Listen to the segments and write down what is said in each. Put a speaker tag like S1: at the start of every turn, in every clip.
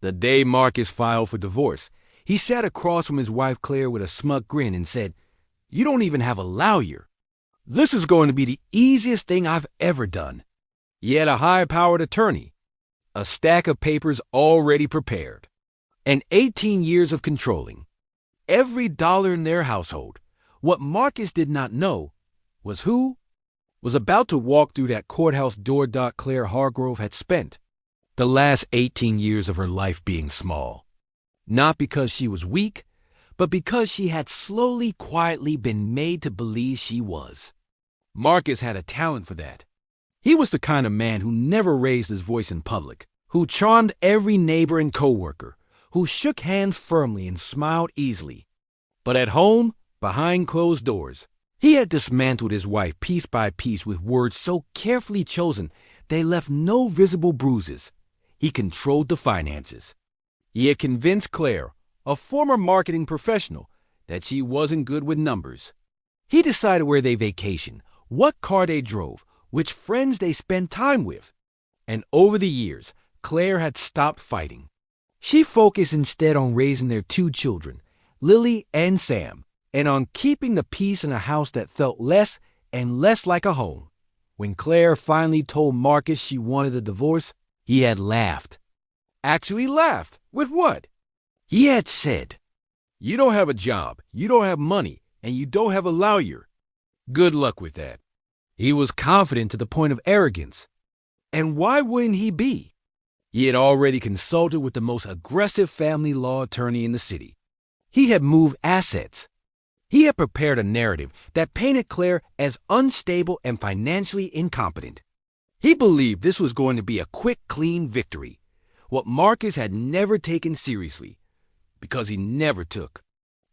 S1: The day Marcus filed for divorce, he sat across from his wife Claire with a smug grin and said, "You don't even have a lawyer. This is going to be the easiest thing I've ever done." He had a high-powered attorney, a stack of papers already prepared, and 18 years of controlling every dollar in their household. What Marcus did not know was who was about to walk through that courthouse door. Claire Hargrove had spent the last 18 years of her life being small, not because she was weak, but because she had slowly, quietly been made to believe she was. Marcus had a talent for that. He was the kind of man who never raised his voice in public, who charmed every neighbor and coworker, who shook hands firmly and smiled easily. But at home, behind closed doors, he had dismantled his wife piece by piece with words so carefully chosen they left no visible bruises. He controlled the finances. He had convinced Claire, a former marketing professional, that she wasn't good with numbers. He decided where they vacationed, what car they drove, which friends they spent time with. And over the years, Claire had stopped fighting. She focused instead on raising their 2 children, Lily and Sam, and on keeping the peace in a house that felt less and less like a home. When Claire finally told Marcus she wanted a divorce, he had laughed. Actually laughed. With what? He had said, "You don't have a job, you don't have money, and you don't have a lawyer. Good luck with that." He was confident to the point of arrogance. And why wouldn't he be? He had already consulted with the most aggressive family law attorney in the city. He had moved assets. He had prepared a narrative that painted Claire as unstable and financially incompetent. He believed this was going to be a quick, clean victory, what Marcus had never taken seriously, because he never took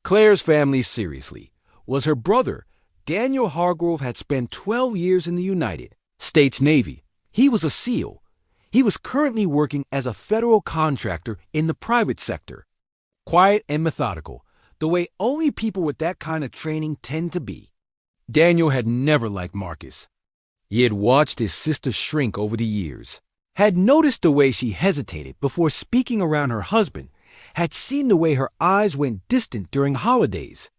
S1: Claire's family seriously, was her brother. Daniel Hargrove had spent 12 years in the United States Navy. He was a SEAL. He was currently working as a federal contractor in the private sector. Quiet and methodical, the way only people with that kind of training tend to be. Daniel had never liked Marcus. He had watched his sister shrink over the years, had noticed the way she hesitated before speaking around her husband, had seen the way her eyes went distant during holidays.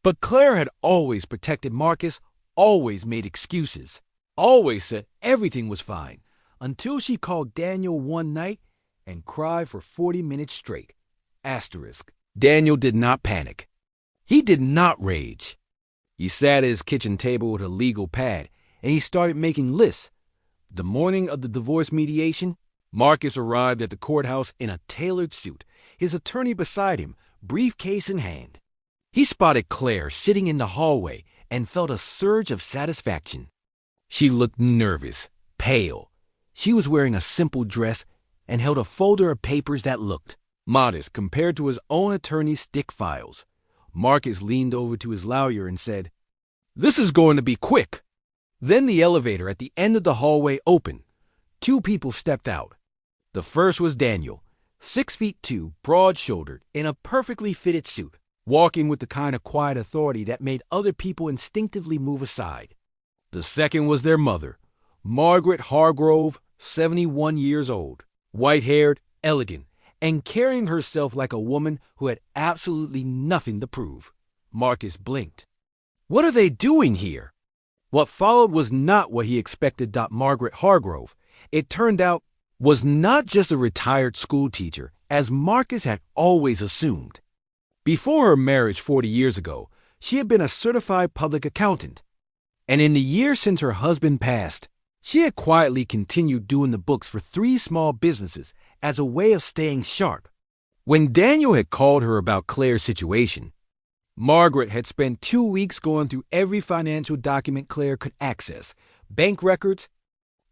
S1: But Claire had always protected Marcus, always made excuses, always said everything was fine, until she called Daniel one night and cried for 40 minutes straight. Asterisk. Daniel did not panic. He did not rage. He sat at his kitchen table with a legal pad, and he started making lists. The morning of the divorce mediation, Marcus arrived at the courthouse in a tailored suit, his attorney beside him, briefcase in hand. He spotted Claire sitting in the hallway and felt a surge of satisfaction. She looked nervous, pale. She was wearing a simple dress and held a folder of papers that looked modest compared to his own attorney's thick files. Marcus leaned over to his lawyer and said, "This is going to be quick." Then the elevator at the end of the hallway opened. 2 people stepped out. The first was Daniel, 6'2", broad-shouldered, in a perfectly fitted suit, walking with the kind of quiet authority that made other people instinctively move aside. The second was their mother, Margaret Hargrove, 71 years old, white-haired, elegant, and carrying herself like a woman who had absolutely nothing to prove. Marcus blinked. What are they doing here? What followed was not what he expected. Margaret Hargrove, it turned out, was not just a retired school teacher, as Marcus had always assumed. Before her marriage 40 years ago, she had been a certified public accountant. And in the years since her husband passed, she had quietly continued doing the books for 3 small businesses as a way of staying sharp. When Daniel had called her about Claire's situation, Margaret had spent 2 weeks going through every financial document Claire could access: bank records,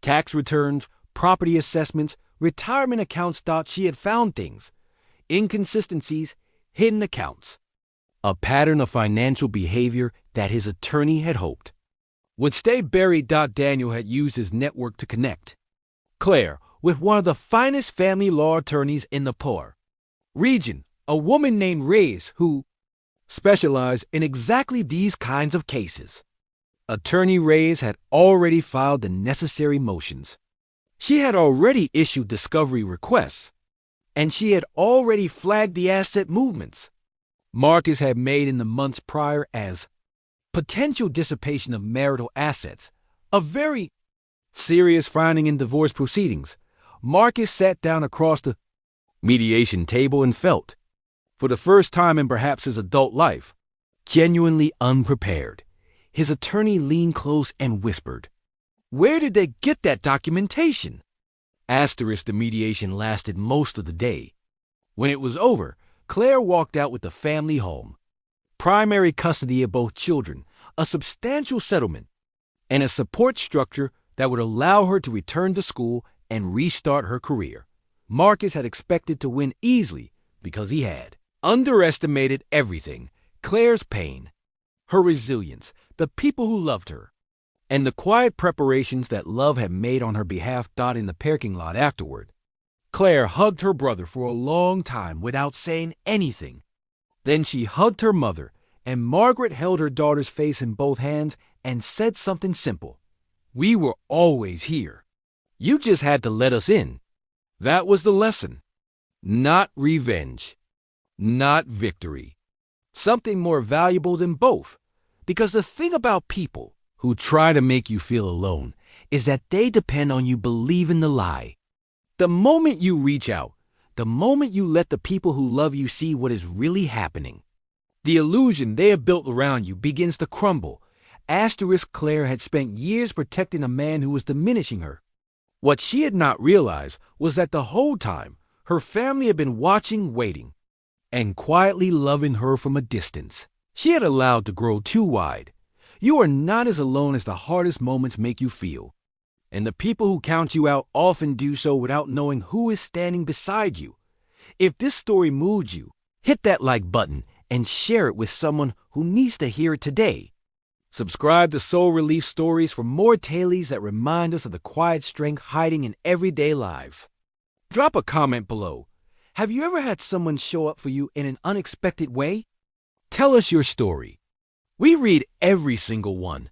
S1: tax returns, property assessments, retirement accounts. She had found things, inconsistencies, hidden accounts, a pattern of financial behavior that his attorney had hoped would stay buried. Daniel had used his network to connect Claire with one of the finest family law attorneys in the poor region, a woman named Reyes who specialized in exactly these kinds of cases. Attorney Reyes had already filed the necessary motions. She had already issued discovery requests. and she had already flagged the asset movements Marcus had made in the months prior as potential dissipation of marital assets, a very serious finding in divorce proceedings. Marcus sat down across the mediation table and felt, for the first time in perhaps his adult life, genuinely unprepared. His attorney leaned close and whispered, "Where did they get that documentation?" The mediation lasted most of the day. When it was over, Claire walked out with the family home. Primary custody of both children, a substantial settlement, and a support structure that would allow her to return to school and restart her career. Marcus had expected to win easily because he had underestimated everything: Claire's pain, her resilience, the people who loved her, and the quiet preparations that love had made on her behalf. In the parking lot afterward, Claire hugged her brother for a long time without saying anything. Then she hugged her mother, and Margaret held her daughter's face in both hands and said something simple. "We were always here. You just had to let us in." That was the lesson. Not revenge. Not victory. Something more valuable than both. Because the thing about people who try to make you feel alone is that they depend on you believing the lie. The moment you reach out, the moment you let the people who love you see what is really happening, the illusion they have built around you begins to crumble. Claire had spent years protecting a man who was diminishing her. What she had not realized was that the whole time, her family had been watching, waiting, and quietly loving her from a distance. She had allowed to grow too wide. You are not as alone as the hardest moments make you feel. And the people who count you out often do so without knowing who is standing beside you. If this story moved you, hit that like button and share it with someone who needs to hear it today. Subscribe to Soul Relief Stories for more tales that remind us of the quiet strength hiding in everyday lives. Drop a comment below. Have you ever had someone show up for you in an unexpected way? Tell us your story. We read every single one.